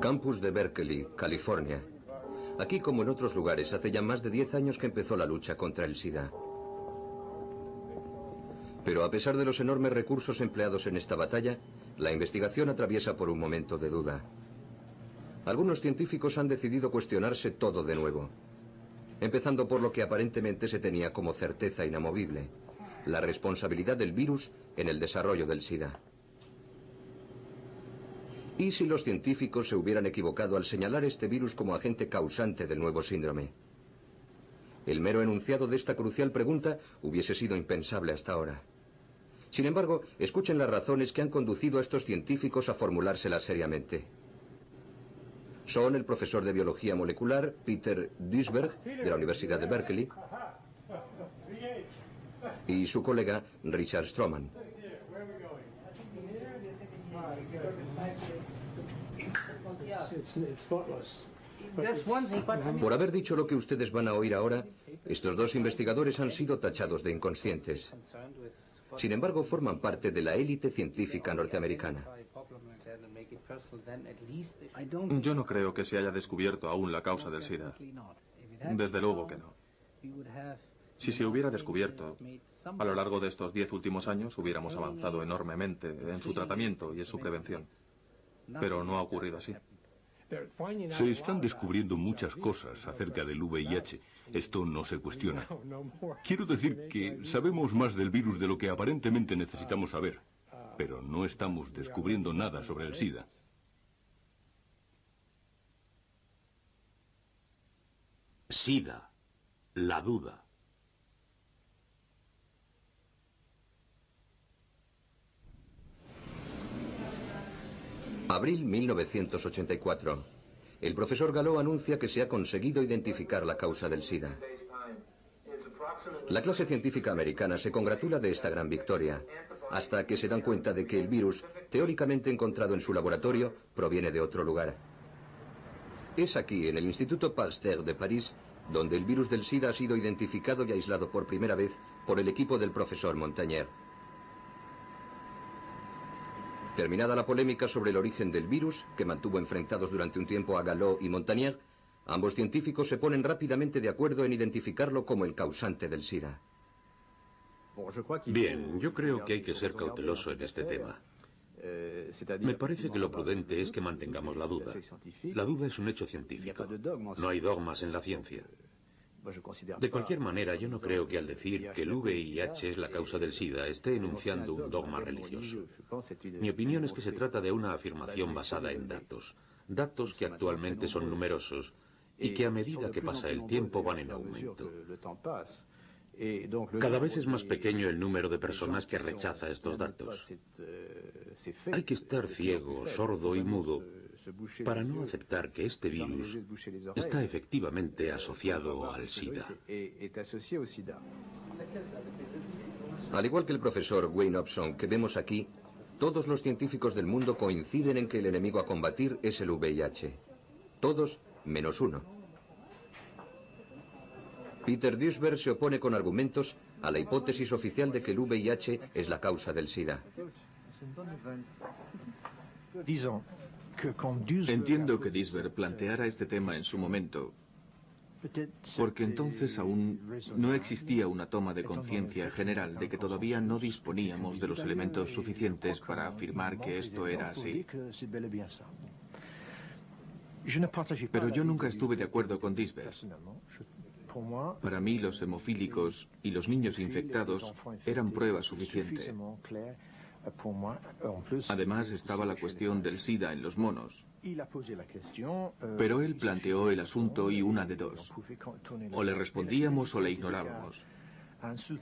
Campus de Berkeley, California. Aquí, como en otros lugares, hace ya más de 10 años que empezó la lucha contra el SIDA. Pero a pesar de los enormes recursos empleados en esta batalla, la investigación atraviesa por un momento de duda. Algunos científicos han decidido cuestionarse todo de nuevo, empezando por lo que aparentemente se tenía como certeza inamovible: la responsabilidad del virus en el desarrollo del SIDA. ¿Y si los científicos se hubieran equivocado al señalar este virus como agente causante del nuevo síndrome? El mero enunciado de esta crucial pregunta hubiese sido impensable hasta ahora. Sin embargo, escuchen las razones que han conducido a estos científicos a formulárselas seriamente. Son el profesor de biología molecular Peter Duisberg, de la Universidad de Berkeley, y su colega Richard Stroman. Por haber dicho lo que ustedes van a oír ahora, estos dos investigadores han sido tachados de inconscientes. Sin embargo, forman parte de la élite científica norteamericana. Yo no creo que se haya descubierto aún la causa del SIDA. Desde luego que no. Si se hubiera descubierto, a lo largo de estos 10 últimos años hubiéramos avanzado enormemente en su tratamiento y en su prevención. Pero no ha ocurrido así. Se están descubriendo muchas cosas acerca del VIH. Esto no se cuestiona. Quiero decir que sabemos más del virus de lo que aparentemente necesitamos saber, pero no estamos descubriendo nada sobre el SIDA. SIDA, la duda. Abril 1984. El profesor Gallo anuncia que se ha conseguido identificar la causa del SIDA. La clase científica americana se congratula de esta gran victoria, hasta que se dan cuenta de que el virus, teóricamente encontrado en su laboratorio, proviene de otro lugar. Es aquí, en el Instituto Pasteur de París, donde el virus del SIDA ha sido identificado y aislado por primera vez por el equipo del profesor Montagnier. Terminada la polémica sobre el origen del virus, que mantuvo enfrentados durante un tiempo a Gallo y Montagnier, ambos científicos se ponen rápidamente de acuerdo en identificarlo como el causante del SIDA. Bien, yo creo que hay que ser cauteloso en este tema. Me parece que lo prudente es que mantengamos la duda. La duda es un hecho científico. No hay dogmas en la ciencia. De cualquier manera, yo no creo que al decir que el VIH es la causa del SIDA esté enunciando un dogma religioso. Mi opinión es que se trata de una afirmación basada en datos. Datos que actualmente son numerosos y que a medida que pasa el tiempo van en aumento. Cada vez es más pequeño el número de personas que rechaza estos datos. Hay que estar ciego, sordo y mudo para no aceptar que este virus está efectivamente asociado al SIDA. Al igual que el profesor Wayne Hobson que vemos aquí, todos los científicos del mundo coinciden en que el enemigo a combatir es el VIH. Todos menos uno. Peter Duisberg se opone con argumentos a la hipótesis oficial de que el VIH es la causa del SIDA. Entiendo que Duisberg planteara este tema en su momento, porque entonces aún no existía una toma de conciencia general de que todavía no disponíamos de los elementos suficientes para afirmar que esto era así. Pero yo nunca estuve de acuerdo con Duisberg. Para mí los hemofílicos y los niños infectados eran prueba suficiente. Además estaba la cuestión del SIDA en los monos. Pero él planteó el asunto y una de dos. O le respondíamos o le ignorábamos.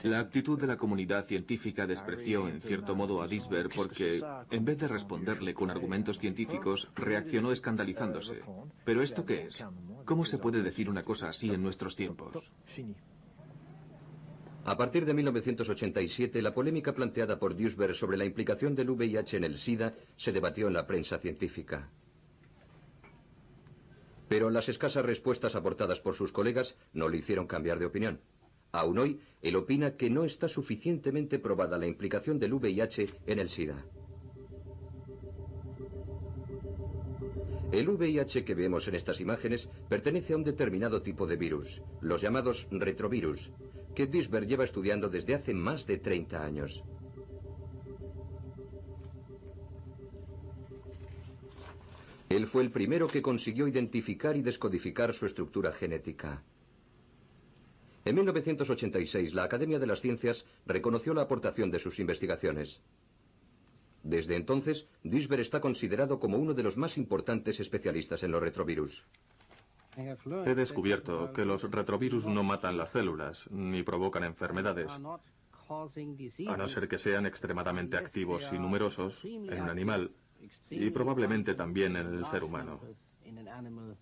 La actitud de la comunidad científica despreció en cierto modo a Duisberg porque, en vez de responderle con argumentos científicos, reaccionó escandalizándose. ¿Pero esto qué es? ¿Cómo se puede decir una cosa así en nuestros tiempos? A partir de 1987, la polémica planteada por Duisberg sobre la implicación del VIH en el SIDA se debatió en la prensa científica. Pero las escasas respuestas aportadas por sus colegas no le hicieron cambiar de opinión. Aún hoy, él opina que no está suficientemente probada la implicación del VIH en el SIDA. El VIH que vemos en estas imágenes pertenece a un determinado tipo de virus, los llamados retrovirus, que Duisberg lleva estudiando desde hace más de 30 años. Él fue el primero que consiguió identificar y descodificar su estructura genética. En 1986, la Academia de las Ciencias reconoció la aportación de sus investigaciones. Desde entonces, Duisberg está considerado como uno de los más importantes especialistas en los retrovirus. He descubierto que los retrovirus no matan las células, ni provocan enfermedades, a no ser que sean extremadamente activos y numerosos en un animal, y probablemente también en el ser humano,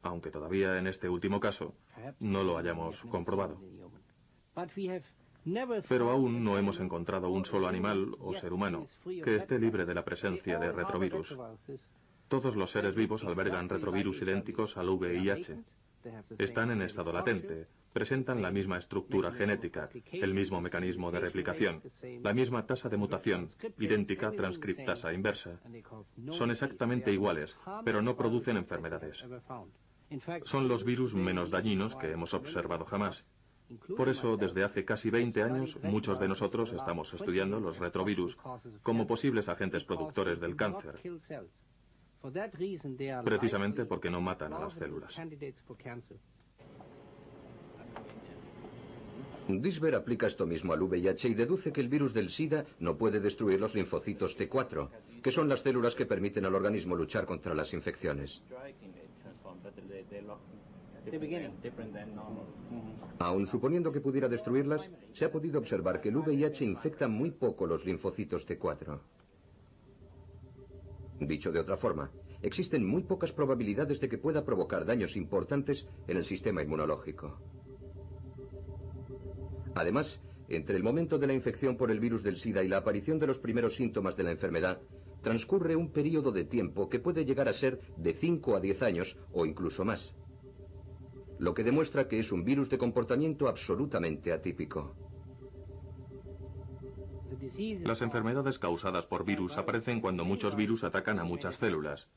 aunque todavía en este último caso no lo hayamos comprobado. Pero aún no hemos encontrado un solo animal o ser humano que esté libre de la presencia de retrovirus. Todos los seres vivos albergan retrovirus idénticos al VIH. Están en estado latente, presentan la misma estructura genética, el mismo mecanismo de replicación, la misma tasa de mutación, idéntica transcriptasa inversa. Son exactamente iguales, pero no producen enfermedades. Son los virus menos dañinos que hemos observado jamás. Por eso, desde hace casi 20 años, muchos de nosotros estamos estudiando los retrovirus como posibles agentes productores del cáncer, precisamente porque no matan a las células. Duisberg aplica esto mismo al VIH y deduce que el virus del SIDA no puede destruir los linfocitos T4, que son las células que permiten al organismo luchar contra las infecciones. Aun suponiendo que pudiera destruirlas, se ha podido observar que el VIH infecta muy poco los linfocitos T4. Dicho de otra forma, existen muy pocas probabilidades de que pueda provocar daños importantes en el sistema inmunológico. Además, entre el momento de la infección por el virus del SIDA y la aparición de los primeros síntomas de la enfermedad, transcurre un periodo de tiempo que puede llegar a ser de 5 a 10 años o incluso más, lo que demuestra que es un virus de comportamiento absolutamente atípico. Las enfermedades causadas por virus aparecen cuando muchos virus atacan a muchas células.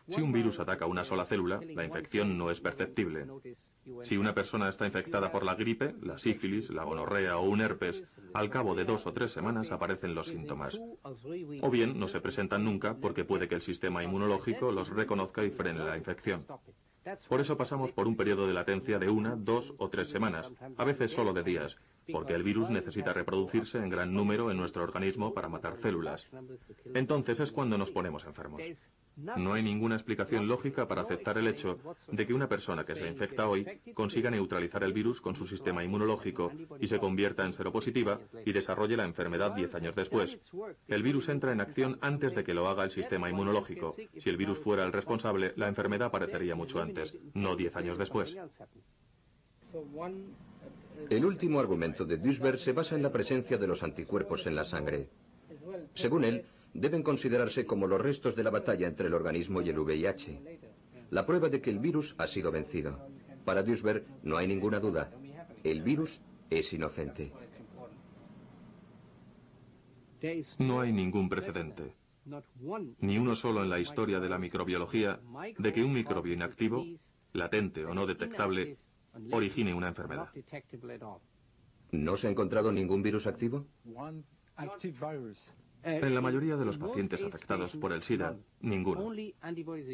Si un virus ataca a una sola célula, la infección no es perceptible. Si una persona está infectada por la gripe, la sífilis, la gonorrea o un herpes, al cabo de 2 o 3 semanas aparecen los síntomas. O bien no se presentan nunca porque puede que el sistema inmunológico los reconozca y frene la infección. Por eso pasamos por un periodo de latencia de 1, 2 o 3 semanas, a veces solo de días, porque el virus necesita reproducirse en gran número en nuestro organismo para matar células. Entonces es cuando nos ponemos enfermos. No hay ninguna explicación lógica para aceptar el hecho de que una persona que se infecta hoy consiga neutralizar el virus con su sistema inmunológico y se convierta en seropositiva y desarrolle la enfermedad 10 años después. El virus entra en acción antes de que lo haga el sistema inmunológico. Si el virus fuera el responsable, la enfermedad aparecería mucho antes, no 10 años después. El último argumento de Duisberg se basa en la presencia de los anticuerpos en la sangre. Según él, deben considerarse como los restos de la batalla entre el organismo y el VIH. La prueba de que el virus ha sido vencido. Para Duisberg no hay ninguna duda. El virus es inocente. No hay ningún precedente, ni uno solo en la historia de la microbiología, de que un microbio inactivo, latente o no detectable, origine una enfermedad. ¿No se ha encontrado ningún virus activo? En la mayoría de los pacientes afectados por el SIDA, ninguno.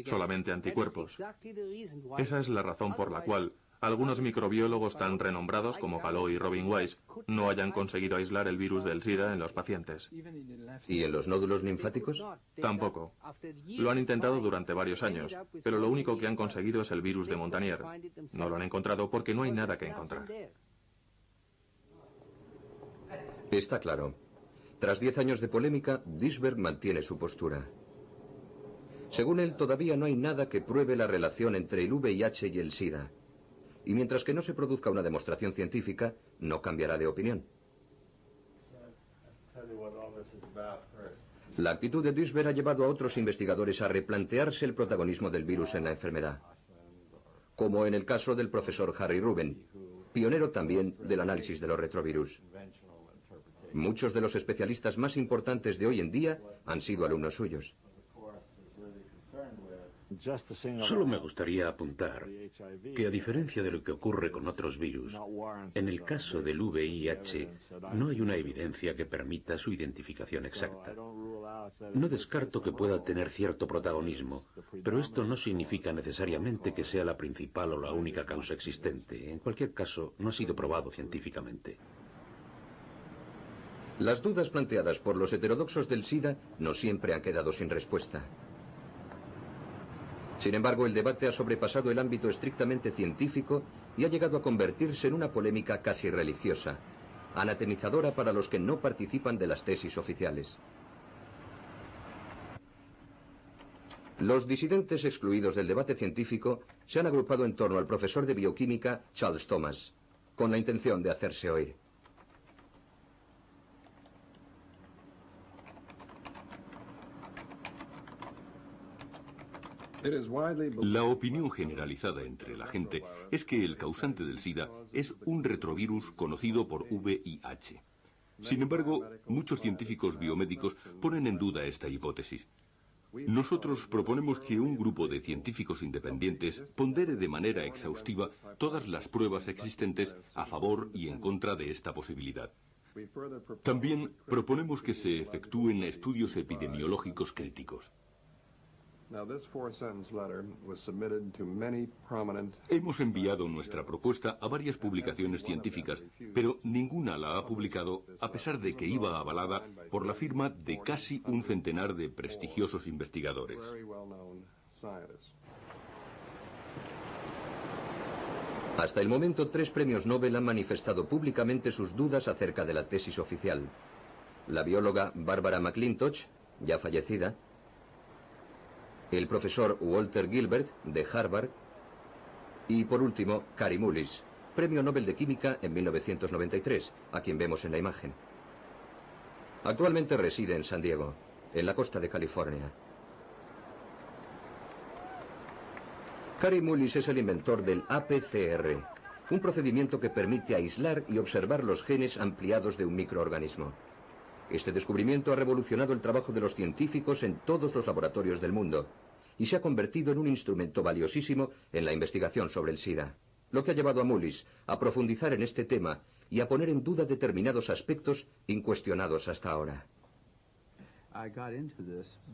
Solamente anticuerpos. Esa es la razón por la cual algunos microbiólogos tan renombrados como Gallot y Robin Weiss no hayan conseguido aislar el virus del SIDA en los pacientes. ¿Y en los nódulos linfáticos? Tampoco. Lo han intentado durante varios años, pero lo único que han conseguido es el virus de Montagnier. No lo han encontrado porque no hay nada que encontrar. Está claro. Tras 10 años de polémica, Duisberg mantiene su postura. Según él, todavía no hay nada que pruebe la relación entre el VIH y el SIDA. Y mientras que no se produzca una demostración científica, no cambiará de opinión. La actitud de Duisberg ha llevado a otros investigadores a replantearse el protagonismo del virus en la enfermedad, como en el caso del profesor Harry Ruben, pionero también del análisis de los retrovirus. Muchos de los especialistas más importantes de hoy en día han sido alumnos suyos. Solo me gustaría apuntar que, a diferencia de lo que ocurre con otros virus, en el caso del VIH no hay una evidencia que permita su identificación exacta. No descarto que pueda tener cierto protagonismo, pero esto no significa necesariamente que sea la principal o la única causa existente. En cualquier caso, no ha sido probado científicamente. Las dudas planteadas por los heterodoxos del SIDA no siempre han quedado sin respuesta. Sin embargo, el debate ha sobrepasado el ámbito estrictamente científico y ha llegado a convertirse en una polémica casi religiosa, anatemizadora para los que no participan de las tesis oficiales. Los disidentes excluidos del debate científico se han agrupado en torno al profesor de bioquímica Charles Thomas, con la intención de hacerse oír. La opinión generalizada entre la gente es que el causante del SIDA es un retrovirus conocido por VIH. Sin embargo, muchos científicos biomédicos ponen en duda esta hipótesis. Nosotros proponemos que un grupo de científicos independientes pondere de manera exhaustiva todas las pruebas existentes a favor y en contra de esta posibilidad. También proponemos que se efectúen estudios epidemiológicos críticos. Hemos enviado nuestra propuesta a varias publicaciones científicas, pero ninguna la ha publicado, a pesar de que iba avalada por la firma de casi un centenar de prestigiosos investigadores. Hasta el momento, 3 premios Nobel han manifestado públicamente sus dudas acerca de la tesis oficial. La bióloga Barbara McClintock, ya fallecida, el profesor Walter Gilbert, de Harvard, y por último, Kary Mullis, Premio Nobel de Química en 1993, a quien vemos en la imagen. Actualmente reside en San Diego, en la costa de California. Kary Mullis es el inventor del APCR, un procedimiento que permite aislar y observar los genes ampliados de un microorganismo. Este descubrimiento ha revolucionado el trabajo de los científicos en todos los laboratorios del mundo y se ha convertido en un instrumento valiosísimo en la investigación sobre el SIDA, lo que ha llevado a Mullis a profundizar en este tema y a poner en duda determinados aspectos incuestionados hasta ahora.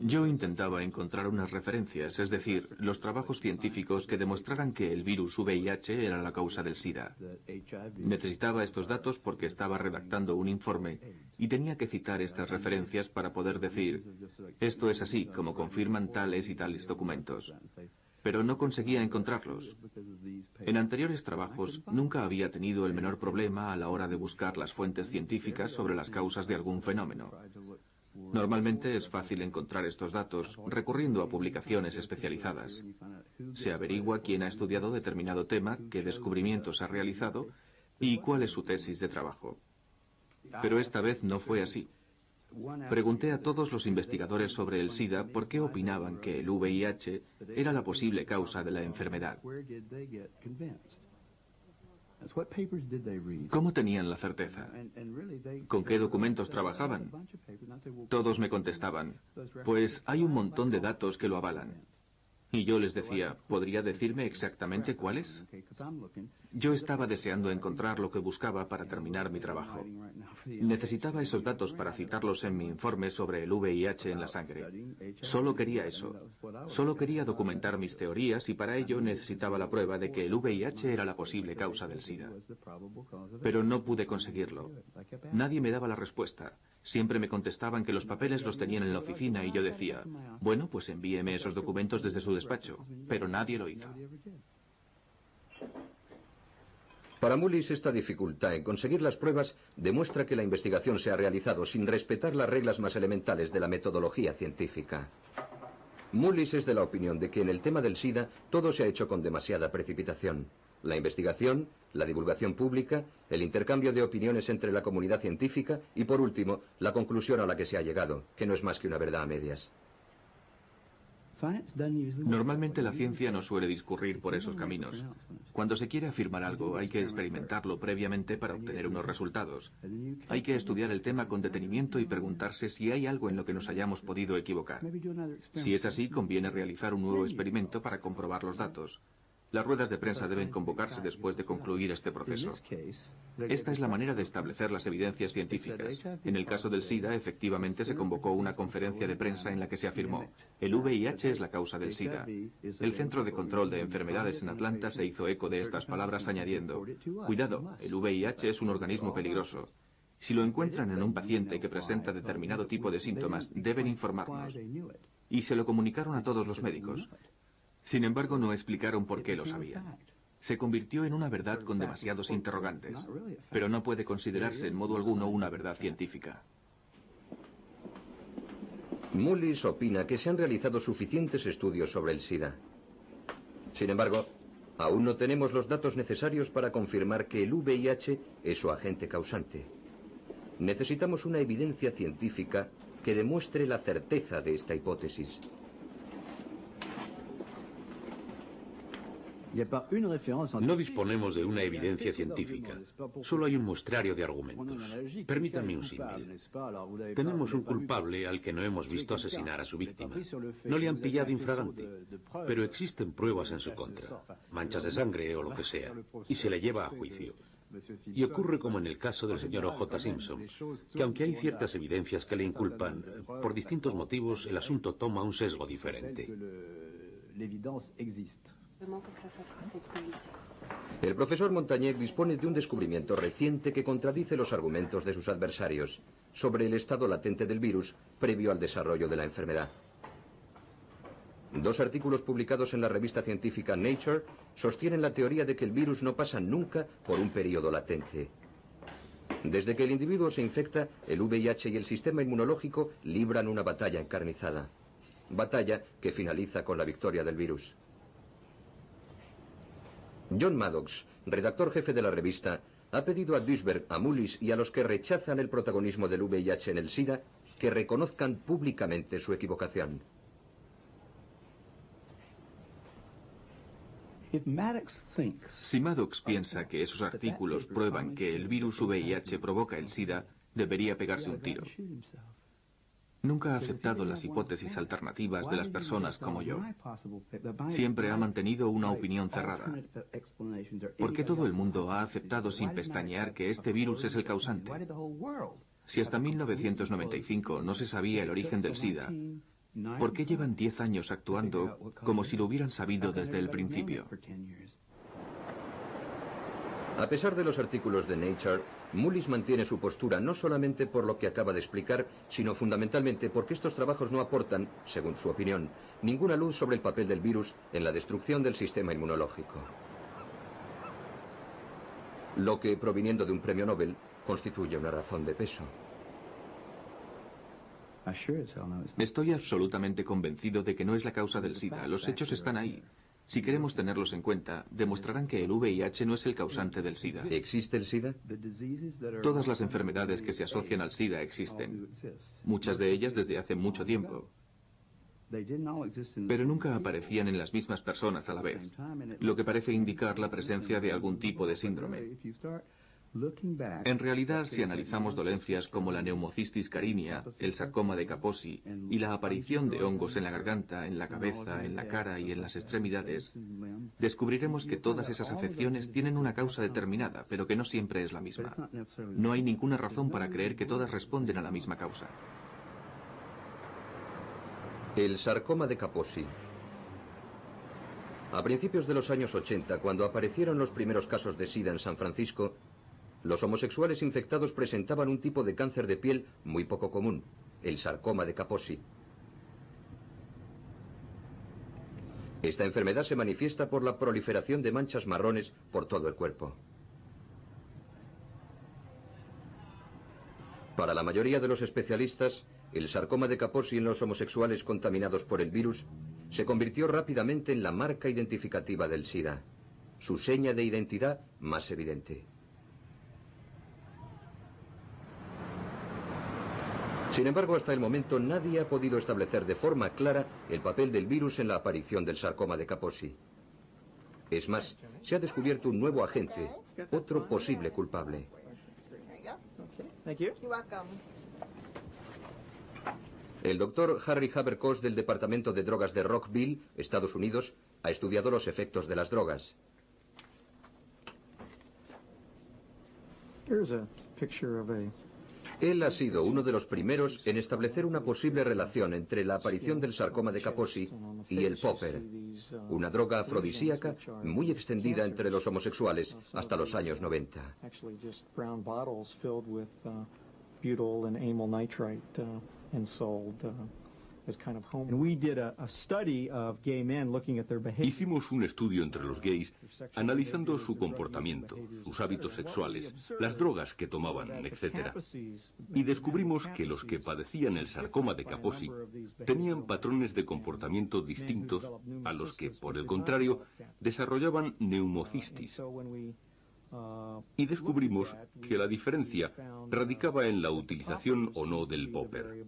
Yo intentaba encontrar unas referencias, es decir, los trabajos científicos que demostraran que el virus VIH era la causa del SIDA. Necesitaba estos datos porque estaba redactando un informe y tenía que citar estas referencias para poder decir, esto es así, como confirman tales y tales documentos. Pero no conseguía encontrarlos. En anteriores trabajos nunca había tenido el menor problema a la hora de buscar las fuentes científicas sobre las causas de algún fenómeno. Normalmente es fácil encontrar estos datos recurriendo a publicaciones especializadas. Se averigua quién ha estudiado determinado tema, qué descubrimientos ha realizado y cuál es su tesis de trabajo. Pero esta vez no fue así. Pregunté a todos los investigadores sobre el SIDA por qué opinaban que el VIH era la posible causa de la enfermedad. ¿Cómo tenían la certeza? ¿Con qué documentos trabajaban? Todos me contestaban, pues hay un montón de datos que lo avalan. Y yo les decía, ¿podría decirme exactamente cuáles? Yo estaba deseando encontrar lo que buscaba para terminar mi trabajo. Necesitaba esos datos para citarlos en mi informe sobre el VIH en la sangre. Solo quería eso. Solo quería documentar mis teorías y para ello necesitaba la prueba de que el VIH era la posible causa del SIDA. Pero no pude conseguirlo. Nadie me daba la respuesta. Siempre me contestaban que los papeles los tenían en la oficina y yo decía, bueno, pues envíeme esos documentos desde su despacho, pero nadie lo hizo. Para Mullis, esta dificultad en conseguir las pruebas demuestra que la investigación se ha realizado sin respetar las reglas más elementales de la metodología científica. Mullis es de la opinión de que en el tema del SIDA todo se ha hecho con demasiada precipitación. La investigación, la divulgación pública, el intercambio de opiniones entre la comunidad científica y, por último, la conclusión a la que se ha llegado, que no es más que una verdad a medias. Normalmente la ciencia no suele discurrir por esos caminos. Cuando se quiere afirmar algo, hay que experimentarlo previamente para obtener unos resultados. Hay que estudiar el tema con detenimiento y preguntarse si hay algo en lo que nos hayamos podido equivocar. Si es así, conviene realizar un nuevo experimento para comprobar los datos. Las ruedas de prensa deben convocarse después de concluir este proceso. Esta es la manera de establecer las evidencias científicas. En el caso del SIDA, efectivamente se convocó una conferencia de prensa en la que se afirmó: el VIH es la causa del SIDA. El Centro de Control de Enfermedades en Atlanta se hizo eco de estas palabras añadiendo: cuidado, el VIH es un organismo peligroso. Si lo encuentran en un paciente que presenta determinado tipo de síntomas, deben informarnos. Y se lo comunicaron a todos los médicos. Sin embargo, no explicaron por qué lo sabían. Se convirtió en una verdad con demasiados interrogantes, pero no puede considerarse en modo alguno una verdad científica. Mullis opina que se han realizado suficientes estudios sobre el SIDA. Sin embargo, aún no tenemos los datos necesarios para confirmar que el VIH es su agente causante. Necesitamos una evidencia científica que demuestre la certeza de esta hipótesis. No disponemos de una evidencia científica. Solo hay un muestrario de argumentos. Permítanme un símil. Tenemos un culpable al que no hemos visto asesinar a su víctima. No le han pillado infragante, pero existen pruebas en su contra, manchas de sangre o lo que sea, y se le lleva a juicio. Y ocurre como en el caso del señor O.J. Simpson, que aunque hay ciertas evidencias que le inculpan, por distintos motivos el asunto toma un sesgo diferente. El profesor Montagnier dispone de un descubrimiento reciente que contradice los argumentos de sus adversarios sobre el estado latente del virus previo al desarrollo de la enfermedad. Dos artículos publicados en la revista científica Nature sostienen la teoría de que el virus no pasa nunca por un periodo latente. Desde que el individuo se infecta, el VIH y el sistema inmunológico libran una batalla encarnizada. Batalla que finaliza con la victoria del virus. John Maddox, redactor jefe de la revista, ha pedido a Duisberg, a Mullis y a los que rechazan el protagonismo del VIH en el SIDA que reconozcan públicamente su equivocación. Si Maddox piensa que esos artículos prueban que el virus VIH provoca el SIDA, debería pegarse un tiro. Nunca ha aceptado las hipótesis alternativas de las personas como yo. Siempre ha mantenido una opinión cerrada. ¿Por qué todo el mundo ha aceptado sin pestañear que este virus es el causante? Si hasta 1995 no se sabía el origen del SIDA, ¿por qué llevan 10 años actuando como si lo hubieran sabido desde el principio? A pesar de los artículos de Nature, Mullis mantiene su postura no solamente por lo que acaba de explicar, sino fundamentalmente porque estos trabajos no aportan, según su opinión, ninguna luz sobre el papel del virus en la destrucción del sistema inmunológico. Lo que, proviniendo de un premio Nobel, constituye una razón de peso. Estoy absolutamente convencido de que no es la causa del SIDA. Los hechos están ahí. Si queremos tenerlos en cuenta, demostrarán que el VIH no es el causante del SIDA. ¿Existe el SIDA? Todas las enfermedades que se asocian al SIDA existen. Muchas de ellas desde hace mucho tiempo. Pero nunca aparecían en las mismas personas a la vez, lo que parece indicar la presencia de algún tipo de síndrome. En realidad, si analizamos dolencias como la neumocistis carinea, el sarcoma de Kaposi y la aparición de hongos en la garganta, en la cabeza, en la cara y en las extremidades, descubriremos que todas esas afecciones tienen una causa determinada, pero que no siempre es la misma. No hay ninguna razón para creer que todas responden a la misma causa. El sarcoma de Kaposi. A principios de los años 80, cuando aparecieron los primeros casos de SIDA en San Francisco, los homosexuales infectados presentaban un tipo de cáncer de piel muy poco común, el sarcoma de Kaposi. Esta enfermedad se manifiesta por la proliferación de manchas marrones por todo el cuerpo. Para la mayoría de los especialistas, el sarcoma de Kaposi en los homosexuales contaminados por el virus se convirtió rápidamente en la marca identificativa del SIDA, su seña de identidad más evidente. Sin embargo, hasta el momento nadie ha podido establecer de forma clara el papel del virus en la aparición del sarcoma de Kaposi. Es más, se ha descubierto un nuevo agente, otro posible culpable. El doctor Harry Haberkos del Departamento de Drogas de Rockville, Estados Unidos, ha estudiado los efectos de las drogas. Él ha sido uno de los primeros en establecer una posible relación entre la aparición del sarcoma de Kaposi y el popper, una droga afrodisíaca muy extendida entre los homosexuales hasta los años 90. Hicimos un estudio entre los gays analizando su comportamiento, sus hábitos sexuales, las drogas que tomaban, etc. Y descubrimos que los que padecían el sarcoma de Kaposi tenían patrones de comportamiento distintos a los que, por el contrario, desarrollaban neumocistis. Y descubrimos que la diferencia radicaba en la utilización o no del popper.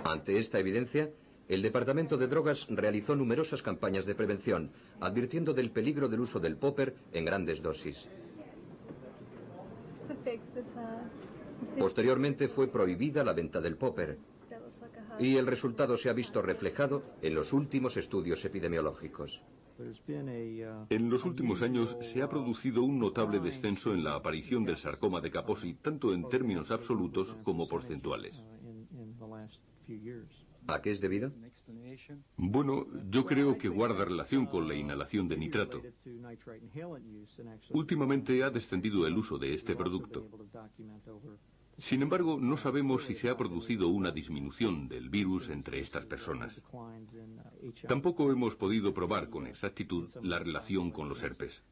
Ante esta evidencia, el Departamento de Drogas realizó numerosas campañas de prevención, advirtiendo del peligro del uso del popper en grandes dosis. Posteriormente fue prohibida la venta del popper, y el resultado se ha visto reflejado en los últimos estudios epidemiológicos. En los últimos años se ha producido un notable descenso en la aparición del sarcoma de Kaposi, tanto en términos absolutos como porcentuales. ¿A qué es debido? Bueno, yo creo que guarda relación con la inhalación de nitrato. Últimamente ha descendido el uso de este producto. Sin embargo, no sabemos si se ha producido una disminución del virus entre estas personas. Tampoco hemos podido probar con exactitud la relación con los herpes.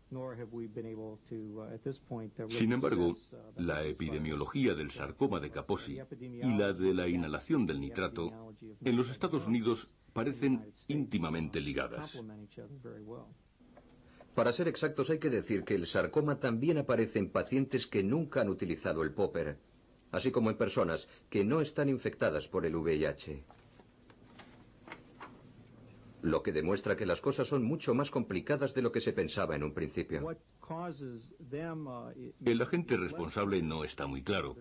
Sin embargo, la epidemiología del sarcoma de Kaposi y la de la inhalación del nitrato en los Estados Unidos parecen íntimamente ligadas. Para ser exactos, hay que decir que el sarcoma también aparece en pacientes que nunca han utilizado el popper, así como en personas que no están infectadas por el VIH. Lo que demuestra que las cosas son mucho más complicadas de lo que se pensaba en un principio. El agente responsable no está muy claro.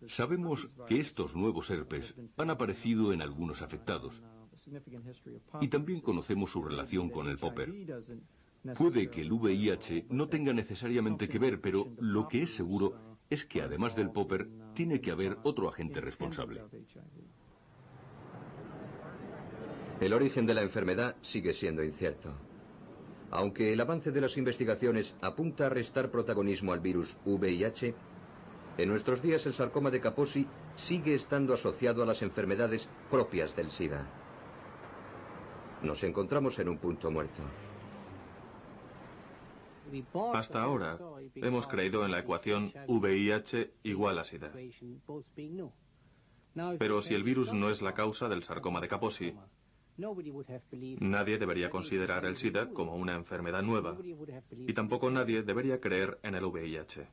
Sabemos que estos nuevos herpes han aparecido en algunos afectados. Y también conocemos su relación con el popper. Puede que el VIH no tenga necesariamente que ver, pero lo que es seguro es que además del popper, tiene que haber otro agente responsable. El origen de la enfermedad sigue siendo incierto. Aunque el avance de las investigaciones apunta a restar protagonismo al virus VIH, en nuestros días el sarcoma de Kaposi sigue estando asociado a las enfermedades propias del SIDA. Nos encontramos en un punto muerto. Hasta ahora hemos creído en la ecuación VIH igual a SIDA. Pero si el virus no es la causa del sarcoma de Kaposi, nadie debería considerar el SIDA como una enfermedad nueva y tampoco nadie debería creer en el VIH.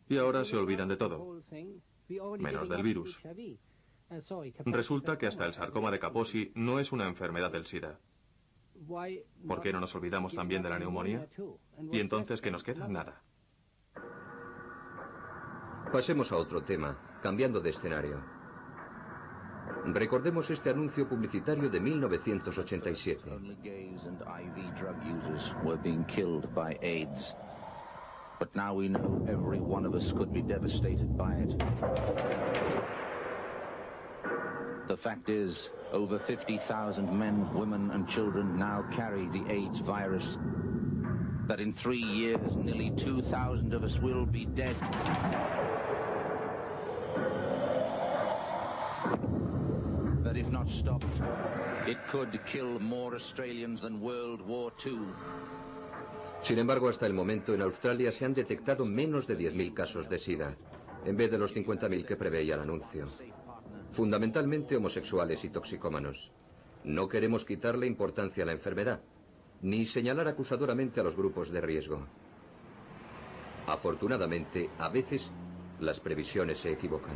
Y ahora se olvidan de todo, menos del virus. Resulta que hasta el sarcoma de Kaposi no es una enfermedad del SIDA. ¿Por qué no nos olvidamos también de la neumonía? ¿Y entonces qué nos queda? Nada. Pasemos a otro tema, cambiando de escenario. Recordemos este anuncio publicitario de 1987. The fact is, over 50,000 men, women and children now carry the AIDS virus. That in 3 years, nearly 2,000 of us will be dead. That if not stopped, it could kill more Australians than World War II. Sin embargo, hasta el momento en Australia se han detectado menos de 10.000 casos de SIDA, en vez de los 50.000 que preveía el anuncio. Fundamentalmente homosexuales y toxicómanos. No queremos quitarle importancia a la enfermedad, ni señalar acusadoramente a los grupos de riesgo. Afortunadamente, a veces, las previsiones se equivocan.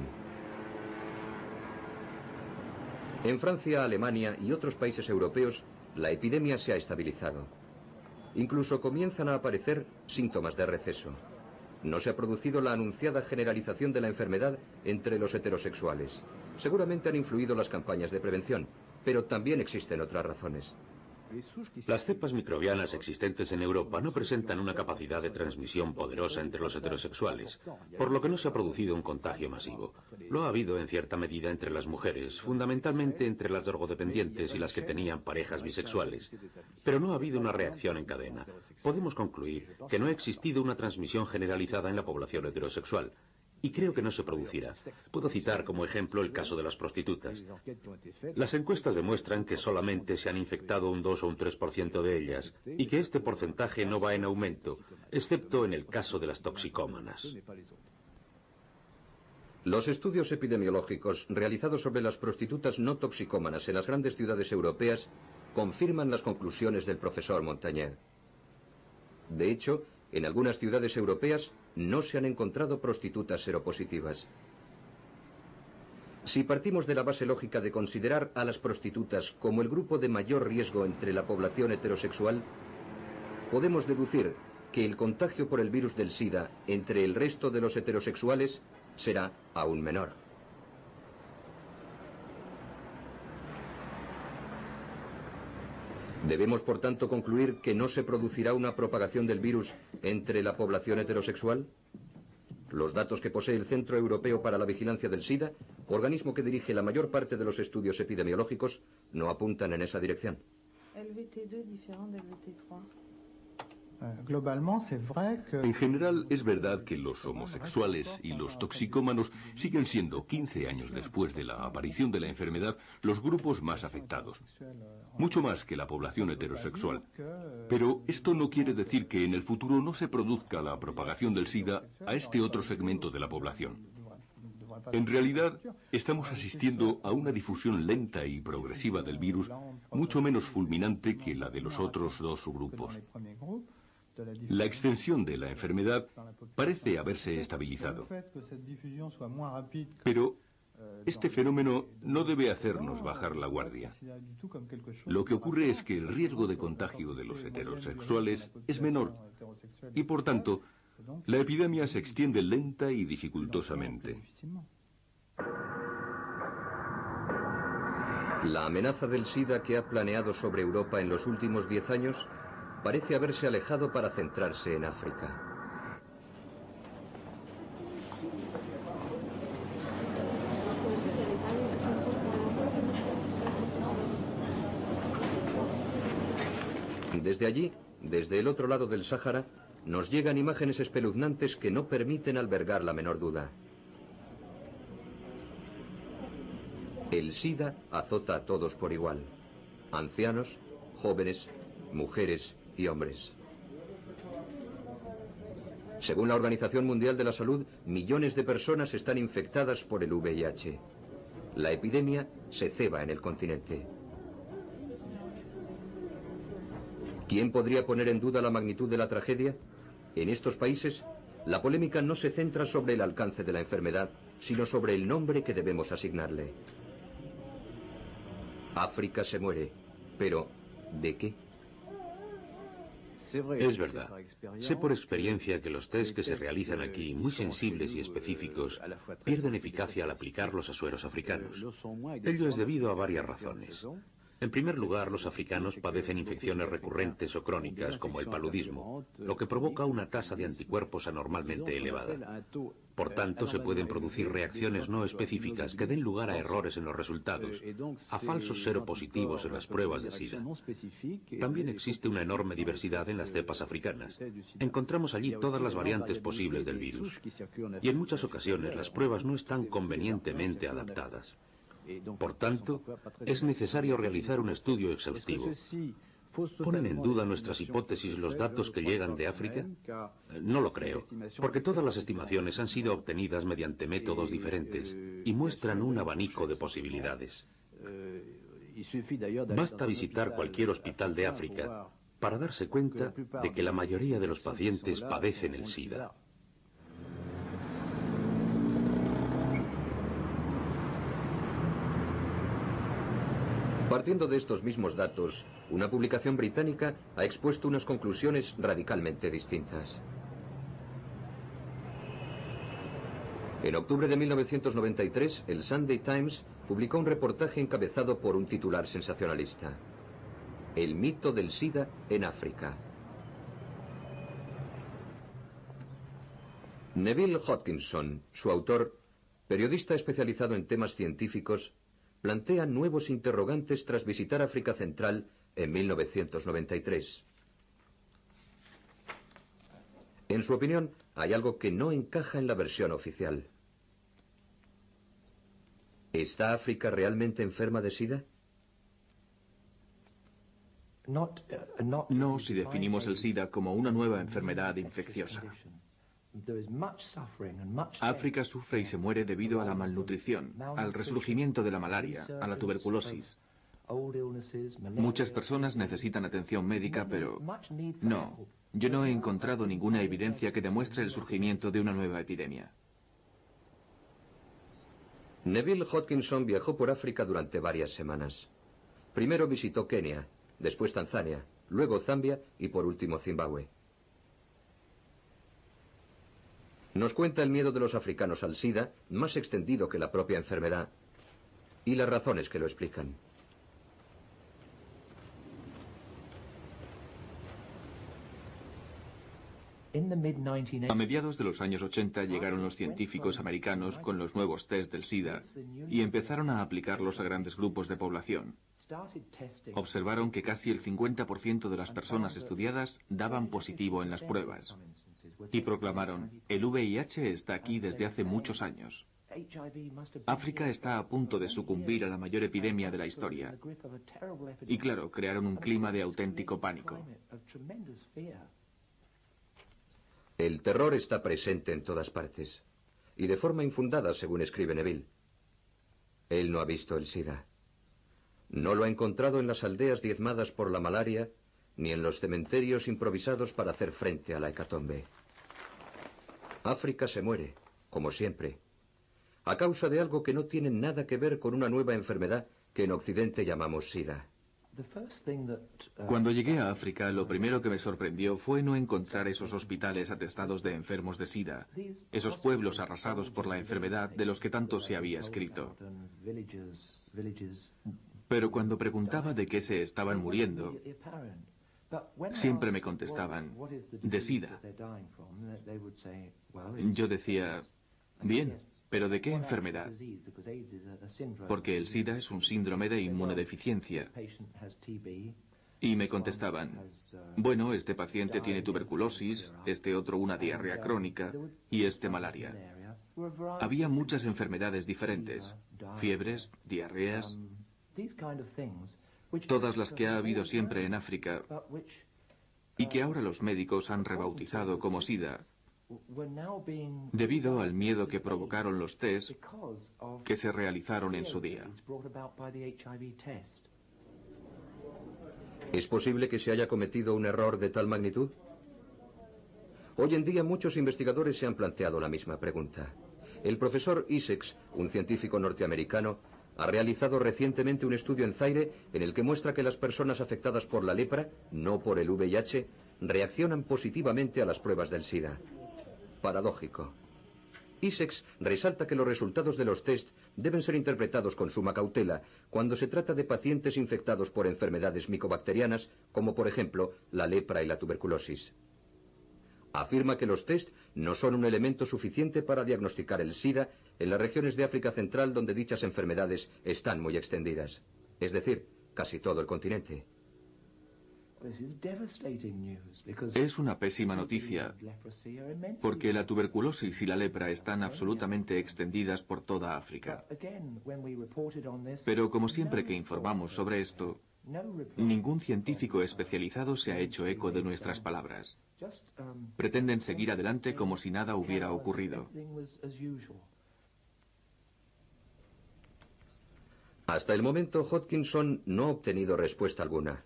En Francia, Alemania y otros países europeos, la epidemia se ha estabilizado. Incluso comienzan a aparecer síntomas de receso. No se ha producido la anunciada generalización de la enfermedad entre los heterosexuales. Seguramente han influido las campañas de prevención, pero también existen otras razones. Las cepas microbianas existentes en Europa no presentan una capacidad de transmisión poderosa entre los heterosexuales, por lo que no se ha producido un contagio masivo. Lo ha habido en cierta medida entre las mujeres, fundamentalmente entre las drogodependientes y las que tenían parejas bisexuales. Pero no ha habido una reacción en cadena. Podemos concluir que no ha existido una transmisión generalizada en la población heterosexual. Y creo que no se producirá. Puedo citar como ejemplo el caso de las prostitutas. Las encuestas demuestran que solamente se han infectado un 2 o un 3% de ellas, y que este porcentaje no va en aumento, excepto en el caso de las toxicómanas. Los estudios epidemiológicos realizados sobre las prostitutas no toxicómanas en las grandes ciudades europeas confirman las conclusiones del profesor Montagnier. De hecho, en algunas ciudades europeas no se han encontrado prostitutas seropositivas. Si partimos de la base lógica de considerar a las prostitutas como el grupo de mayor riesgo entre la población heterosexual, podemos deducir que el contagio por el virus del SIDA entre el resto de los heterosexuales será aún menor. ¿Debemos, por tanto, concluir que no se producirá una propagación del virus entre la población heterosexual? Los datos que posee el Centro Europeo para la Vigilancia del SIDA, organismo que dirige la mayor parte de los estudios epidemiológicos, no apuntan en esa dirección. El VT2 diferente del VT3. En general, es verdad que los homosexuales y los toxicómanos siguen siendo, 15 años después de la aparición de la enfermedad, los grupos más afectados. Mucho más que la población heterosexual. Pero esto no quiere decir que en el futuro no se produzca la propagación del SIDA a este otro segmento de la población. En realidad, estamos asistiendo a una difusión lenta y progresiva del virus, mucho menos fulminante que la de los otros dos subgrupos. La extensión de la enfermedad parece haberse estabilizado. Pero este fenómeno no debe hacernos bajar la guardia. Lo que ocurre es que el riesgo de contagio de los heterosexuales es menor y, por tanto, la epidemia se extiende lenta y dificultosamente. La amenaza del SIDA que ha planeado sobre Europa en los últimos 10 años parece haberse alejado para centrarse en África. Desde allí, desde el otro lado del Sáhara, nos llegan imágenes espeluznantes que no permiten albergar la menor duda. El SIDA azota a todos por igual: ancianos, jóvenes, mujeres y hombres. Según la Organización Mundial de la Salud, millones de personas están infectadas por el VIH. La epidemia se ceba en el continente. ¿Quién podría poner en duda la magnitud de la tragedia? En estos países, la polémica no se centra sobre el alcance de la enfermedad, sino sobre el nombre que debemos asignarle. África se muere, pero ¿de qué? Es verdad. Sé por experiencia que los test que se realizan aquí, muy sensibles y específicos, pierden eficacia al aplicarlos a sueros africanos. Ello es debido a varias razones. En primer lugar, los africanos padecen infecciones recurrentes o crónicas, como el paludismo, lo que provoca una tasa de anticuerpos anormalmente elevada. Por tanto, se pueden producir reacciones no específicas que den lugar a errores en los resultados, a falsos seropositivos en las pruebas de SIDA. También existe una enorme diversidad en las cepas africanas. Encontramos allí todas las variantes posibles del virus. Y en muchas ocasiones las pruebas no están convenientemente adaptadas. Por tanto, es necesario realizar un estudio exhaustivo. ¿Ponen en duda nuestras hipótesis los datos que llegan de África? No lo creo, porque todas las estimaciones han sido obtenidas mediante métodos diferentes y muestran un abanico de posibilidades. Basta visitar cualquier hospital de África para darse cuenta de que la mayoría de los pacientes padecen el SIDA. Partiendo de estos mismos datos, una publicación británica ha expuesto unas conclusiones radicalmente distintas. En octubre de 1993, el Sunday Times publicó un reportaje encabezado por un titular sensacionalista: El mito del SIDA en África. Neville Hodgkinson, su autor, periodista especializado en temas científicos, plantea nuevos interrogantes tras visitar África Central en 1993. En su opinión, hay algo que no encaja en la versión oficial. ¿Está África realmente enferma de SIDA? No si definimos el SIDA como una nueva enfermedad infecciosa. África sufre y se muere debido a la malnutrición, al resurgimiento de la malaria, a la tuberculosis. Muchas personas necesitan atención médica, pero no, yo no he encontrado ninguna evidencia que demuestre el surgimiento de una nueva epidemia. Neville Hodgkinson viajó por África durante varias semanas. Primero visitó Kenia, después Tanzania, luego Zambia y por último Zimbabue. Nos cuenta el miedo de los africanos al SIDA, más extendido que la propia enfermedad, y las razones que lo explican. A mediados de los años 80 llegaron los científicos americanos con los nuevos test del SIDA y empezaron a aplicarlos a grandes grupos de población. Observaron que casi el 50% de las personas estudiadas daban positivo en las pruebas y proclamaron: el VIH está aquí desde hace muchos años. África está a punto de sucumbir a la mayor epidemia de la historia. Y claro, crearon un clima de auténtico pánico. El terror está presente en todas partes, y de forma infundada, según escribe Neville. Él no ha visto el SIDA. No lo ha encontrado en las aldeas diezmadas por la malaria, ni en los cementerios improvisados para hacer frente a la hecatombe. África se muere, como siempre, a causa de algo que no tiene nada que ver con una nueva enfermedad que en Occidente llamamos SIDA. Cuando llegué a África, lo primero que me sorprendió fue no encontrar esos hospitales atestados de enfermos de SIDA, esos pueblos arrasados por la enfermedad de los que tanto se había escrito. Pero cuando preguntaba de qué se estaban muriendo, siempre me contestaban: de SIDA. Yo decía: bien, ¿pero de qué enfermedad? Porque el SIDA es un síndrome de inmunodeficiencia. Y me contestaban: bueno, este paciente tiene tuberculosis, este otro una diarrea crónica y este malaria. Había muchas enfermedades diferentes, fiebres, diarreas, todas las que ha habido siempre en África y que ahora los médicos han rebautizado como SIDA, debido al miedo que provocaron los test que se realizaron en su día. ¿Es posible que se haya cometido un error de tal magnitud? Hoy en día muchos investigadores se han planteado la misma pregunta. El profesor Issex, un científico norteamericano, ha realizado recientemente un estudio en Zaire en el que muestra que las personas afectadas por la lepra, no por el VIH, reaccionan positivamente a las pruebas del SIDA. Paradójico. Issex resalta que los resultados de los test deben ser interpretados con suma cautela cuando se trata de pacientes infectados por enfermedades micobacterianas, como por ejemplo la lepra y la tuberculosis. Afirma que los test no son un elemento suficiente para diagnosticar el SIDA en las regiones de África Central donde dichas enfermedades están muy extendidas, es decir, casi todo el continente. Es una pésima noticia, porque la tuberculosis y la lepra están absolutamente extendidas por toda África. Pero como siempre que informamos sobre esto, ningún científico especializado se ha hecho eco de nuestras palabras. Pretenden seguir adelante como si nada hubiera ocurrido. Hasta el momento, Hodgkinson no ha obtenido respuesta alguna.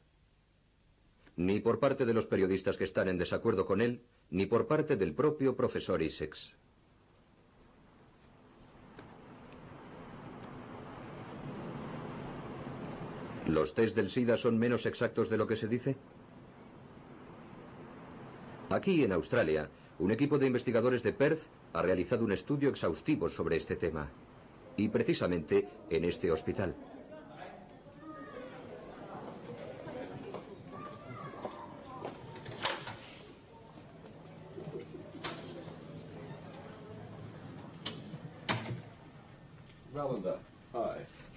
Ni por parte de los periodistas que están en desacuerdo con él, ni por parte del propio profesor Issex. ¿Los test del SIDA son menos exactos de lo que se dice? Aquí, en Australia, un equipo de investigadores de Perth ha realizado un estudio exhaustivo sobre este tema. Y precisamente en este hospital.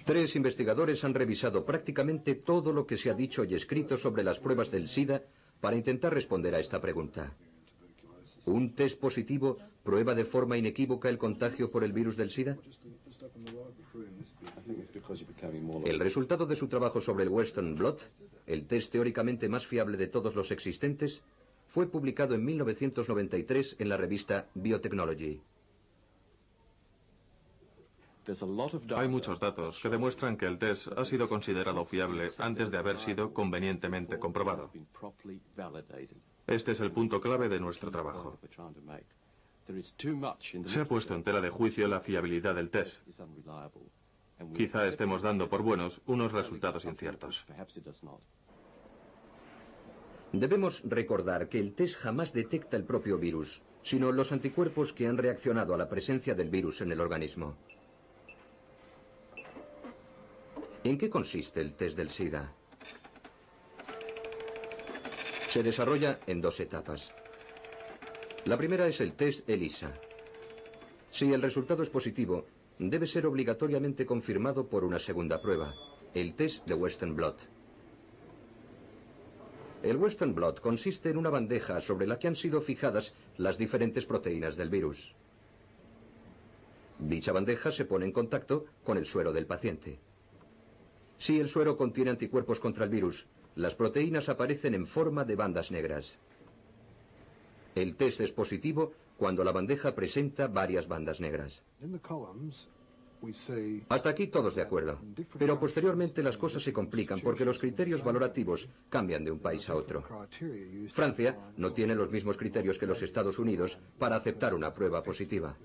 Tres investigadores han revisado prácticamente todo lo que se ha dicho y escrito sobre las pruebas del SIDA para intentar responder a esta pregunta. ¿Un test positivo prueba de forma inequívoca el contagio por el virus del SIDA? El resultado de su trabajo sobre el Western Blot, el test teóricamente más fiable de todos los existentes, fue publicado en 1993 en la revista Biotechnology. Hay muchos datos que demuestran que el test ha sido considerado fiable antes de haber sido convenientemente comprobado. Este es el punto clave de nuestro trabajo. Se ha puesto en tela de juicio la fiabilidad del test. Quizá estemos dando por buenos unos resultados inciertos. Debemos recordar que el test jamás detecta el propio virus, sino los anticuerpos que han reaccionado a la presencia del virus en el organismo. ¿En qué consiste el test del SIDA? Se desarrolla en dos etapas. La primera es el test ELISA. Si el resultado es positivo, debe ser obligatoriamente confirmado por una segunda prueba, el test de Western Blot. El Western Blot consiste en una bandeja sobre la que han sido fijadas las diferentes proteínas del virus. Dicha bandeja se pone en contacto con el suero del paciente. Si el suero contiene anticuerpos contra el virus, las proteínas aparecen en forma de bandas negras. El test es positivo cuando la bandeja presenta varias bandas negras. Hasta aquí todos de acuerdo, pero posteriormente las cosas se complican porque los criterios valorativos cambian de un país a otro. Francia no tiene los mismos criterios que los Estados Unidos para aceptar una prueba positiva.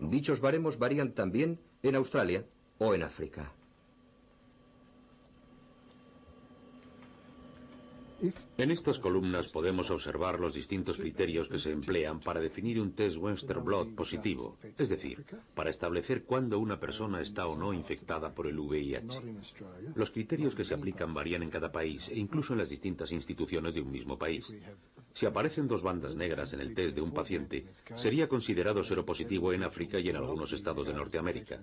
Dichos baremos varían también en Australia o en África. En estas columnas podemos observar los distintos criterios que se emplean para definir un test Western Blot positivo, es decir, para establecer cuándo una persona está o no infectada por el VIH. Los criterios que se aplican varían en cada país e incluso en las distintas instituciones de un mismo país. Si aparecen dos bandas negras en el test de un paciente, sería considerado seropositivo en África y en algunos estados de Norteamérica,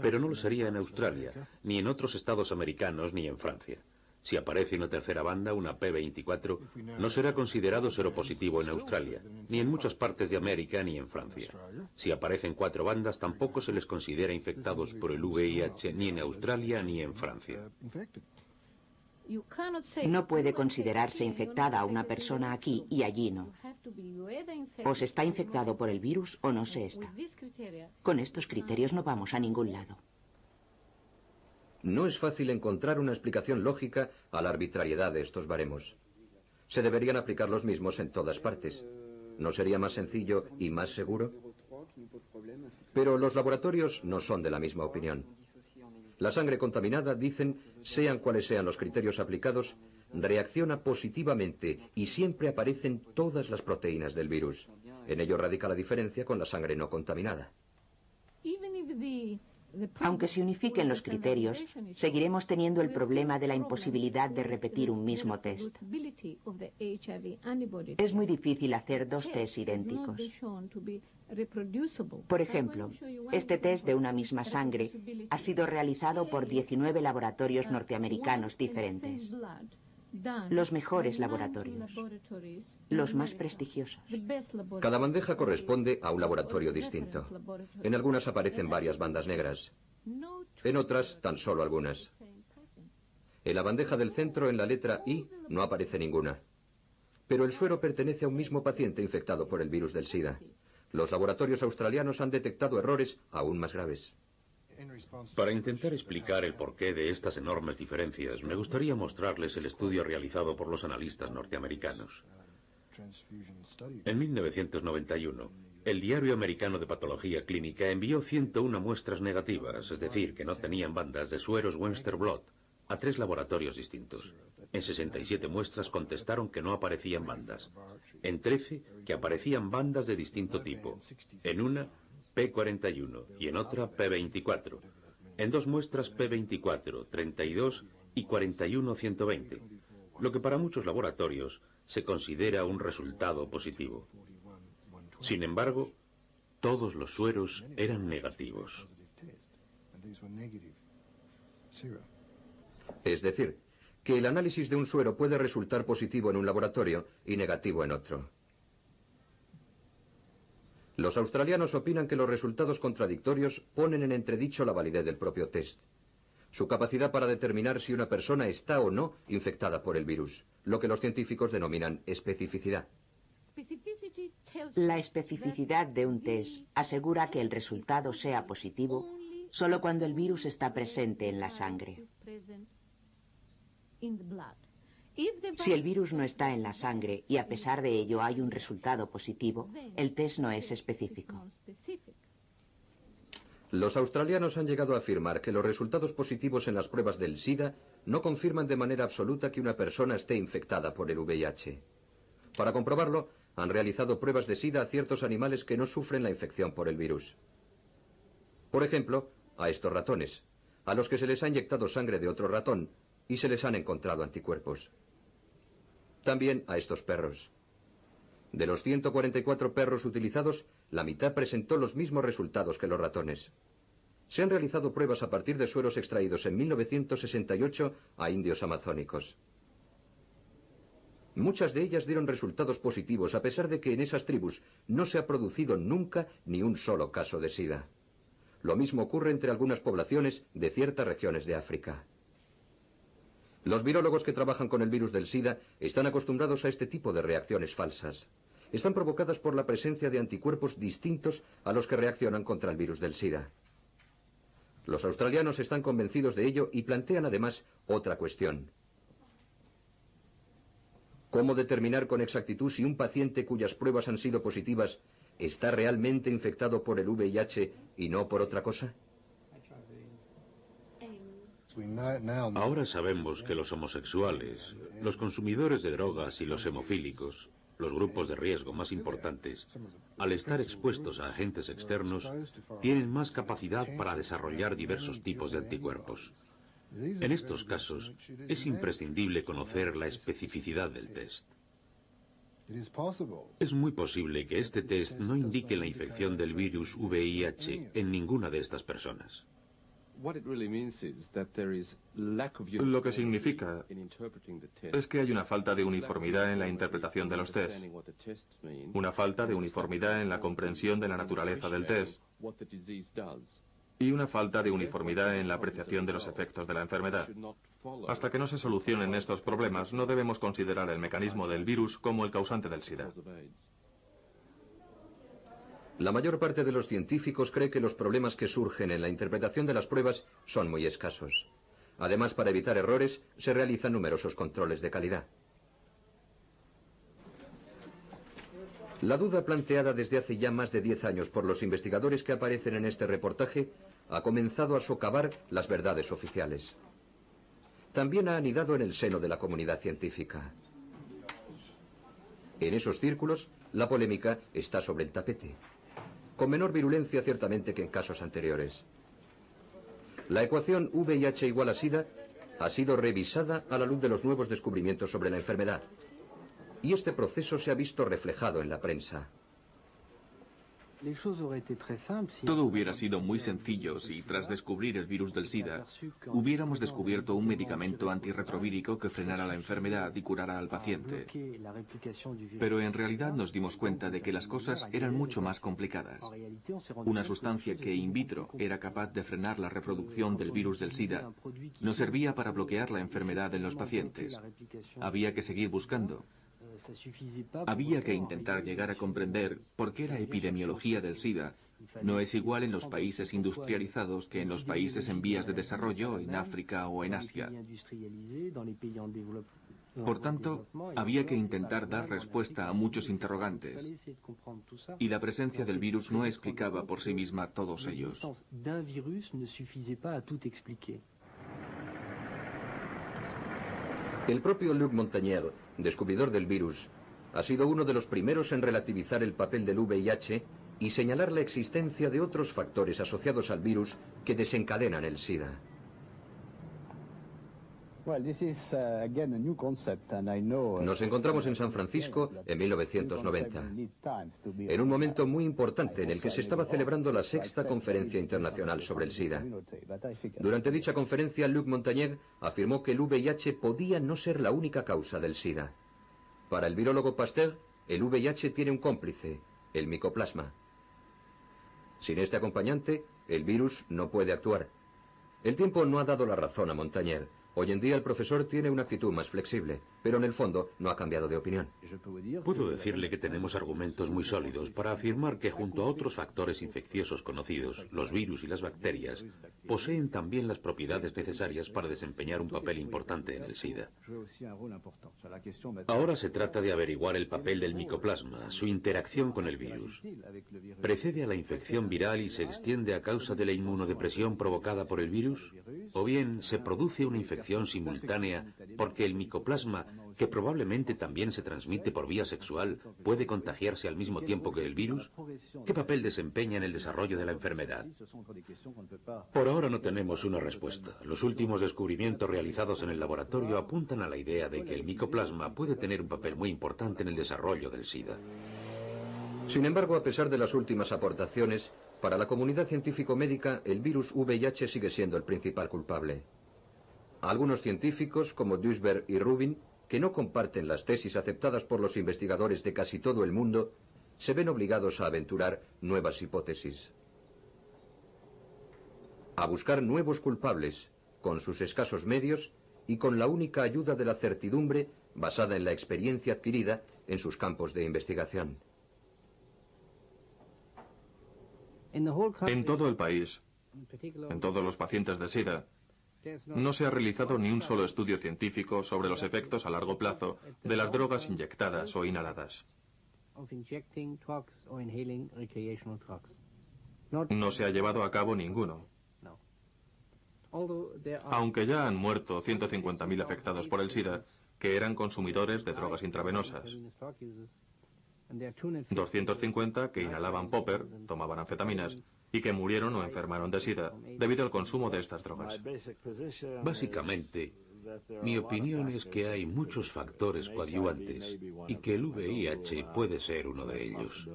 pero no lo sería en Australia, ni en otros estados americanos, ni en Francia. Si aparece una tercera banda, una P24, no será considerado seropositivo en Australia, ni en muchas partes de América, ni en Francia. Si aparecen 4 bandas, tampoco se les considera infectados por el VIH, ni en Australia, ni en Francia. No puede considerarse infectada a una persona aquí y allí no. O se está infectado por el virus o no se está. Con estos criterios no vamos a ningún lado. No es fácil encontrar una explicación lógica a la arbitrariedad de estos baremos. Se deberían aplicar los mismos en todas partes. ¿No sería más sencillo y más seguro? Pero los laboratorios no son de la misma opinión. La sangre contaminada, dicen, sean cuales sean los criterios aplicados, reacciona positivamente y siempre aparecen todas las proteínas del virus. En ello radica la diferencia con la sangre no contaminada. Aunque se unifiquen los criterios, seguiremos teniendo el problema de la imposibilidad de repetir un mismo test. Es muy difícil hacer dos tests idénticos. Por ejemplo, este test de una misma sangre ha sido realizado por 19 laboratorios norteamericanos diferentes. Los mejores laboratorios, los más prestigiosos. Cada bandeja corresponde a un laboratorio distinto. En algunas aparecen varias bandas negras, en otras tan solo algunas. En la bandeja del centro, en la letra I, no aparece ninguna. Pero el suero pertenece a un mismo paciente infectado por el virus del SIDA. Los laboratorios australianos han detectado errores aún más graves. Para intentar explicar el porqué de estas enormes diferencias, me gustaría mostrarles el estudio realizado por los analistas norteamericanos. En 1991, el Diario Americano de Patología Clínica envió 101 muestras negativas, es decir, que no tenían bandas de sueros Western Blot, a 3 laboratorios distintos. En 67 muestras contestaron que no aparecían bandas. En 13 que aparecían bandas de distinto tipo. En una P41 y en otra P24. En 2 muestras P24, 32 y 41-120, lo que para muchos laboratorios se considera un resultado positivo. Sin embargo, todos los sueros eran negativos. Es decir, que el análisis de un suero puede resultar positivo en un laboratorio y negativo en otro. Los australianos opinan que los resultados contradictorios ponen en entredicho la validez del propio test, su capacidad para determinar si una persona está o no infectada por el virus, lo que los científicos denominan especificidad. La especificidad de un test asegura que el resultado sea positivo solo cuando el virus está presente en la sangre. Si el virus no está en la sangre y a pesar de ello hay un resultado positivo, el test no es específico. Los australianos han llegado a afirmar que los resultados positivos en las pruebas del SIDA no confirman de manera absoluta que una persona esté infectada por el VIH. Para comprobarlo, han realizado pruebas de SIDA a ciertos animales que no sufren la infección por el virus. Por ejemplo, a estos ratones, a los que se les ha inyectado sangre de otro ratón y se les han encontrado anticuerpos. También a estos perros. De los 144 perros utilizados, la mitad presentó los mismos resultados que los ratones. Se han realizado pruebas a partir de sueros extraídos en 1968 a indios amazónicos. Muchas de ellas dieron resultados positivos a pesar de que en esas tribus no se ha producido nunca ni un solo caso de SIDA. Lo mismo ocurre entre algunas poblaciones de ciertas regiones de África. Los virólogos que trabajan con el virus del SIDA están acostumbrados a este tipo de reacciones falsas. Están provocadas por la presencia de anticuerpos distintos a los que reaccionan contra el virus del SIDA. Los australianos están convencidos de ello y plantean además otra cuestión. ¿Cómo determinar con exactitud si un paciente cuyas pruebas han sido positivas está realmente infectado por el VIH y no por otra cosa? Ahora sabemos que los homosexuales, los consumidores de drogas y los hemofílicos, los grupos de riesgo más importantes, al estar expuestos a agentes externos, tienen más capacidad para desarrollar diversos tipos de anticuerpos. En estos casos, es imprescindible conocer la especificidad del test. Es muy posible que este test no indique la infección del virus VIH en ninguna de estas personas. Lo que significa es que hay una falta de uniformidad en la interpretación de los test, una falta de uniformidad en la comprensión de la naturaleza del test y una falta de uniformidad en la apreciación de los efectos de la enfermedad. Hasta que no se solucionen estos problemas, no debemos considerar el mecanismo del virus como el causante del SIDA. La mayor parte de los científicos cree que los problemas que surgen en la interpretación de las pruebas son muy escasos. Además, para evitar errores, se realizan numerosos controles de calidad. La duda planteada desde hace ya más de 10 años por los investigadores que aparecen en este reportaje ha comenzado a socavar las verdades oficiales. También ha anidado en el seno de la comunidad científica. En esos círculos, la polémica está sobre el tapete, con menor virulencia ciertamente que en casos anteriores. La ecuación VIH igual a SIDA ha sido revisada a la luz de los nuevos descubrimientos sobre la enfermedad, y este proceso se ha visto reflejado en la prensa. Todo hubiera sido muy sencillo si, tras descubrir el virus del SIDA, hubiéramos descubierto un medicamento antirretrovírico que frenara la enfermedad y curara al paciente. Pero en realidad nos dimos cuenta de que las cosas eran mucho más complicadas. Una sustancia que in vitro era capaz de frenar la reproducción del virus del SIDA no servía para bloquear la enfermedad en los pacientes. Había que seguir buscando. Había que intentar llegar a comprender por qué la epidemiología del SIDA no es igual en los países industrializados que en los países en vías de desarrollo, en África o en Asia. Por tanto, había que intentar dar respuesta a muchos interrogantes, y la presencia del virus no explicaba por sí misma todos ellos. El propio Luc Montagnier, descubridor del virus, ha sido uno de los primeros en relativizar el papel del VIH y señalar la existencia de otros factores asociados al virus que desencadenan el SIDA. Nos encontramos en San Francisco en 1990, en un momento muy importante en el que se estaba celebrando la 6ª Conferencia Internacional sobre el SIDA. Durante dicha conferencia, Luc Montagnier afirmó que el VIH podía no ser la única causa del SIDA. Para el virólogo Pasteur, el VIH tiene un cómplice, el micoplasma. Sin este acompañante, el virus no puede actuar. El tiempo no ha dado la razón a Montagnier. Hoy en día el profesor tiene una actitud más flexible, pero en el fondo no ha cambiado de opinión. Puedo decirle que tenemos argumentos muy sólidos para afirmar que junto a otros factores infecciosos conocidos, los virus y las bacterias, poseen también las propiedades necesarias para desempeñar un papel importante en el SIDA. Ahora se trata de averiguar el papel del micoplasma, su interacción con el virus. ¿Precede a la infección viral y se extiende a causa de la inmunodepresión provocada por el virus? ¿O bien se produce una infección simultánea porque el micoplasma, que probablemente también se transmite por vía sexual, puede contagiarse al mismo tiempo que el virus? ¿Qué papel desempeña en el desarrollo de la enfermedad? Por ahora no tenemos una respuesta. Los últimos descubrimientos realizados en el laboratorio apuntan a la idea de que el micoplasma puede tener un papel muy importante en el desarrollo del SIDA. Sin embargo, a pesar de las últimas aportaciones, para la comunidad científico-médica el virus VIH sigue siendo el principal culpable. Algunos científicos, como Duisberg y Rubin, que no comparten las tesis aceptadas por los investigadores de casi todo el mundo, se ven obligados a aventurar nuevas hipótesis. A buscar nuevos culpables, con sus escasos medios y con la única ayuda de la certidumbre basada en la experiencia adquirida en sus campos de investigación. En todo el país, en todos los pacientes de SIDA, no se ha realizado ni un solo estudio científico sobre los efectos a largo plazo de las drogas inyectadas o inhaladas. No se ha llevado a cabo ninguno. Aunque ya han muerto 150.000 afectados por el SIDA, que eran consumidores de drogas intravenosas. 250 que inhalaban popper, tomaban anfetaminas, y que murieron o enfermaron de SIDA debido al consumo de estas drogas. Básicamente, mi opinión es que hay muchos factores coadyuvantes y que el VIH puede ser uno de ellos.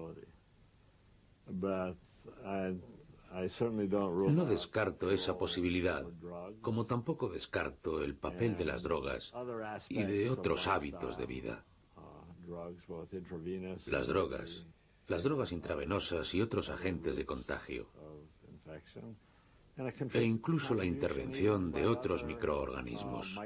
No descarto esa posibilidad, como tampoco descarto el papel de las drogas y de otros hábitos de vida. Las drogas intravenosas y otros agentes de contagio, e incluso la intervención de otros microorganismos.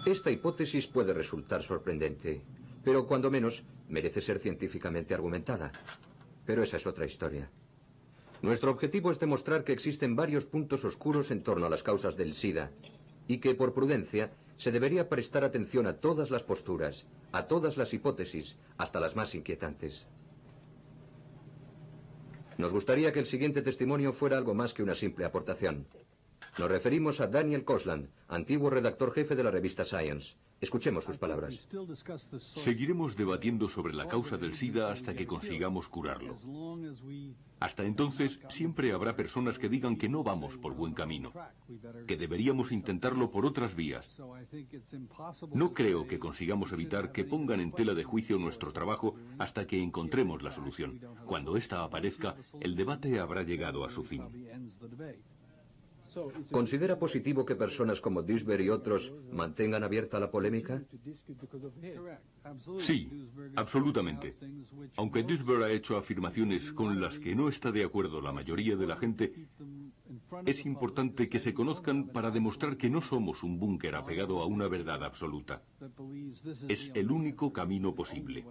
Esta hipótesis puede resultar sorprendente, pero cuando menos merece ser científicamente argumentada. Pero esa es otra historia. Nuestro objetivo es demostrar que existen varios puntos oscuros en torno a las causas del SIDA y que, por prudencia, se debería prestar atención a todas las posturas, a todas las hipótesis, hasta las más inquietantes. Nos gustaría que el siguiente testimonio fuera algo más que una simple aportación. Nos referimos a Daniel Kosland, antiguo redactor jefe de la revista Science. Escuchemos sus palabras. Seguiremos debatiendo sobre la causa del SIDA hasta que consigamos curarlo. Hasta entonces, siempre habrá personas que digan que no vamos por buen camino, que deberíamos intentarlo por otras vías. No creo que consigamos evitar que pongan en tela de juicio nuestro trabajo hasta que encontremos la solución. Cuando ésta aparezca, el debate habrá llegado a su fin. ¿Considera positivo que personas como Duisberg y otros mantengan abierta la polémica? Sí, absolutamente. Aunque Duisberg ha hecho afirmaciones con las que no está de acuerdo la mayoría de la gente, es importante que se conozcan para demostrar que no somos un búnker apegado a una verdad absoluta. Es el único camino posible.